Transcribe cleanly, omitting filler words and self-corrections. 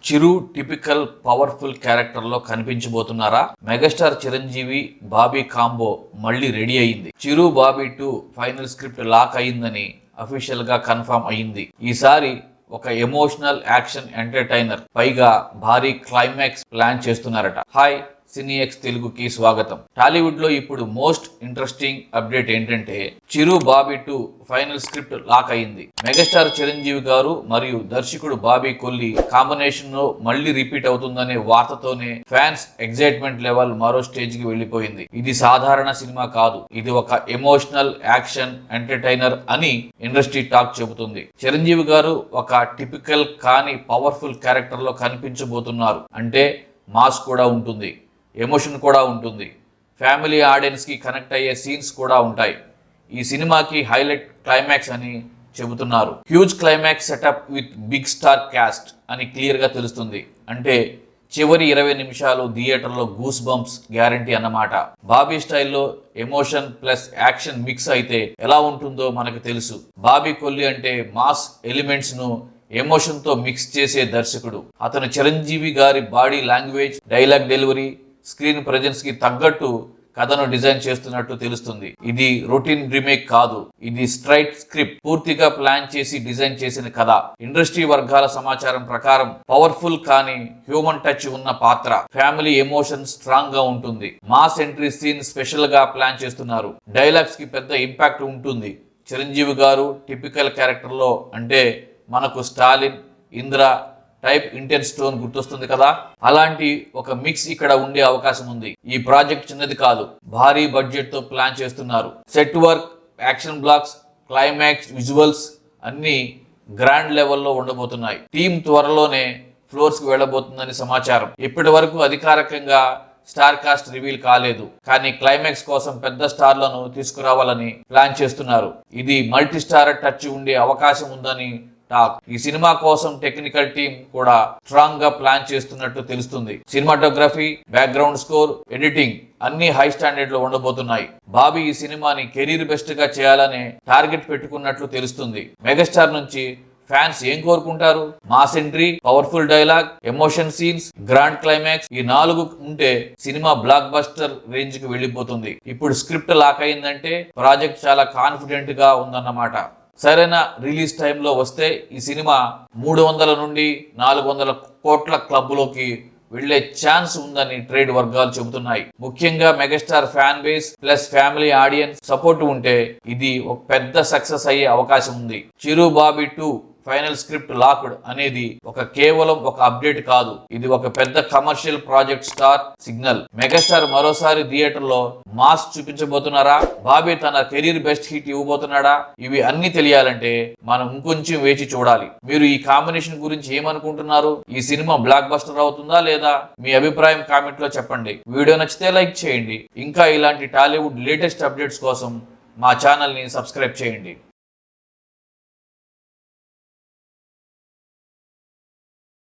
చిరు typical powerful character లో కనిపించబోతున్నారా? Megastar Chiranjeevi Bobby combo మళ్ళీ ready అయింది. చిరు బాబీ 2 ఫైనల్ స్క్రిప్ట్ లాక్ అయిందని అఫీషియల్ గా కన్ఫర్మ్ అయింది. ఈసారి ఒక ఎమోషనల్ యాక్షన్ ఎంటర్టైనర్, పైగా భారీ క్లైమాక్స్ ప్లాన్ చేస్తున్నారట. హాయ్, సినీఎక్స్ తెలుగుకి స్వాగతం. టాలీవుడ్ లో ఇప్పుడు మోస్ట్ ఇంట్రెస్టింగ్ అప్డేట్ ఏంటంటే చిరు బాబీ 2 ఫైనల్ స్క్రిప్ట్ లాక్ అయింది. మెగాస్టార్ చిరంజీవి గారు మరియు దర్శకుడు బాబీ కొల్లి కాంబినేషన్ లో మళ్ళీ రిపీట్ అవుతుందనే వార్తతోనే ఫ్యాన్స్ ఎగ్జైట్మెంట్ లెవెల్ మరో స్టేజ్ కి వెళ్లిపోయింది. ఇది సాధారణ సినిమా కాదు, ఇది ఒక ఎమోషనల్ యాక్షన్ ఎంటర్టైనర్ అని ఇండస్ట్రీ టాక్ చెబుతుంది. చిరంజీవి గారు ఒక టిపికల్ కానీ పవర్ఫుల్ క్యారెక్టర్ లో కనిపించబోతున్నారు. అంటే మాస్ కూడా ఉంటుంది, ఎమోషన్ కూడా ఉంటుంది, ఫ్యామిలీ ఆడియన్స్కి కనెక్ట్ అయ్యే సీన్స్ కూడా ఉంటాయి. ఈ సినిమాకి హైలైట్ క్లైమాక్స్ అని చెబుతున్నారు. Huge climax setup with big star cast అని క్లియర్గా తెలుస్తుంది. అంటే చివరి 20 నిమిషాలు థియేటర్లో గూస్ బంప్స్ గ్యారంటీ అన్నమాట. బాబీ స్టైల్లో ఎమోషన్ ప్లస్ యాక్షన్ మిక్స్ అయితే ఎలా ఉంటుందో మనకు తెలుసు. బాబీ కొల్లి అంటే మాస్ ఎలిమెంట్స్ ను ఎమోషన్ తో మిక్స్ చేసే దర్శకుడు. అతను చిరంజీవి గారి body language, dialogue delivery, screen presence కి తగ్గట్టు కథను డిజైన్ చేస్తున్నట్టు తెలుస్తుంది. ఇది రొటీన్ రీమేక్ కాదు, ఇది స్ట్రైట్ స్క్రిప్ట్, పూర్తిగా ప్లాన్ చేసి డిజైన్ చేసిన కథ. ఇండస్ట్రీ వర్గాల సమాచారం ప్రకారం పవర్ఫుల్ కానీ హ్యూమన్ టచ్ ఉన్న పాత్ర, ఫ్యామిలీ ఎమోషన్ స్ట్రాంగ్ గా ఉంటుంది. మాస్ ఎంట్రీ సీన్ స్పెషల్ గా ప్లాన్ చేస్తున్నారు. డైలాగ్స్ కి పెద్ద ఇంపాక్ట్ ఉంటుంది. చిరంజీవి గారు టిపికల్ క్యారెక్టర్ లో అంటే మనకు Stalin, Indra type intense tone గుర్తొస్తుంది కదా, అలాంటి ఒక మిక్స్ ఇక్కడ ఉండే అవకాశం ఉంది. ఈ ప్రాజెక్ట్ చిన్నది కాదు, భారీ బడ్జెట్ తో ప్లాన్ చేస్తున్నారు. Set work, action blocks, climax, visuals అన్ని గ్రాండ్ లెవెల్లో ఉండబోతున్నాయి. టీం త్వరలోనే ఫ్లోర్స్ కి వెళ్ళబోతుందని సమాచారం. ఇప్పటి వరకు అధికారికంగా స్టార్ కాస్ట్ రివీల్ కాలేదు, కానీ క్లైమాక్స్ కోసం పెద్ద స్టార్లను తీసుకురావాలని ప్లాన్ చేస్తున్నారు. ఇది మల్టీ స్టార్ టచ్ ఉండే అవకాశం ఉందని టాక్. ఈ సినిమా కోసం టెక్నికల్ టీం కూడా స్ట్రాంగ్ గా ప్లాన్ చేస్తున్నట్టు తెలుస్తుంది. సినిమాటోగ్రఫీ, బ్యాక్గ్రౌండ్ స్కోర్, ఎడిటింగ్ అన్ని హై స్టాండర్డ్ లో ఉండబోతున్నాయి. బాబీ ఈ సినిమాని కెరీర్ బెస్ట్ గా చేయాలనే టార్గెట్ పెట్టుకున్నట్లు తెలుస్తుంది. మెగాస్టార్ నుంచి ఫ్యాన్స్ ఏం కోరుకుంటారు? Mass entry, powerful dialogue, emotion scenes, grand climax, ఈ 4 ఉంటే సినిమా బ్లాక్ బస్టర్ రేంజ్ కి వెళ్ళిపోతుంది. ఇప్పుడు స్క్రిప్ట్ లాక్ అయిందంటే ప్రాజెక్ట్ చాలా కాన్ఫిడెంట్ గా ఉందన్నమాట. సరైన రిలీజ్ టైంలో వస్తే ఈ సినిమా 300 నుండి 400 కోట్ల క్లబ్లోకి వెళ్లే ఛాన్స్ ఉందని ట్రేడ్ వర్గాలు చెబుతున్నాయి. ముఖ్యంగా megastar fan base plus family audience support ఉంటే ఇది ఒక పెద్ద సక్సెస్ అయ్యే అవకాశం ఉంది. చిరు బాబీ 2 ఫైనల్ స్క్రిప్ట్ లాక్డ్ అనేది కేవలం ఒక అప్డేట్ కాదు, ఇది ఒక పెద్ద commercial project star signal. Megastar మరోసారి థియేటర్ లో మాస్ చూపించబోతున్నారా? బాబీ తన కెరీర్ బెస్ట్ హిట్ ఇవ్వబోతున్నాడా? ఇవి అన్ని తెలియాలంటే మనం ఇంకొంచెం వేచి చూడాలి. మీరు ఈ కాంబినేషన్ గురించి ఏమనుకుంటున్నారు? ఈ సినిమా బ్లాక్ బస్టర్ అవుతుందా లేదా? మీ అభిప్రాయం కామెంట్ లో చెప్పండి. వీడియో నచ్చితే లైక్ చేయండి. ఇంకా ఇలాంటి టాలీవుడ్ లేటెస్ట్ అప్డేట్స్ కోసం మా ఛానల్ ని సబ్స్క్రైబ్ చేయండి.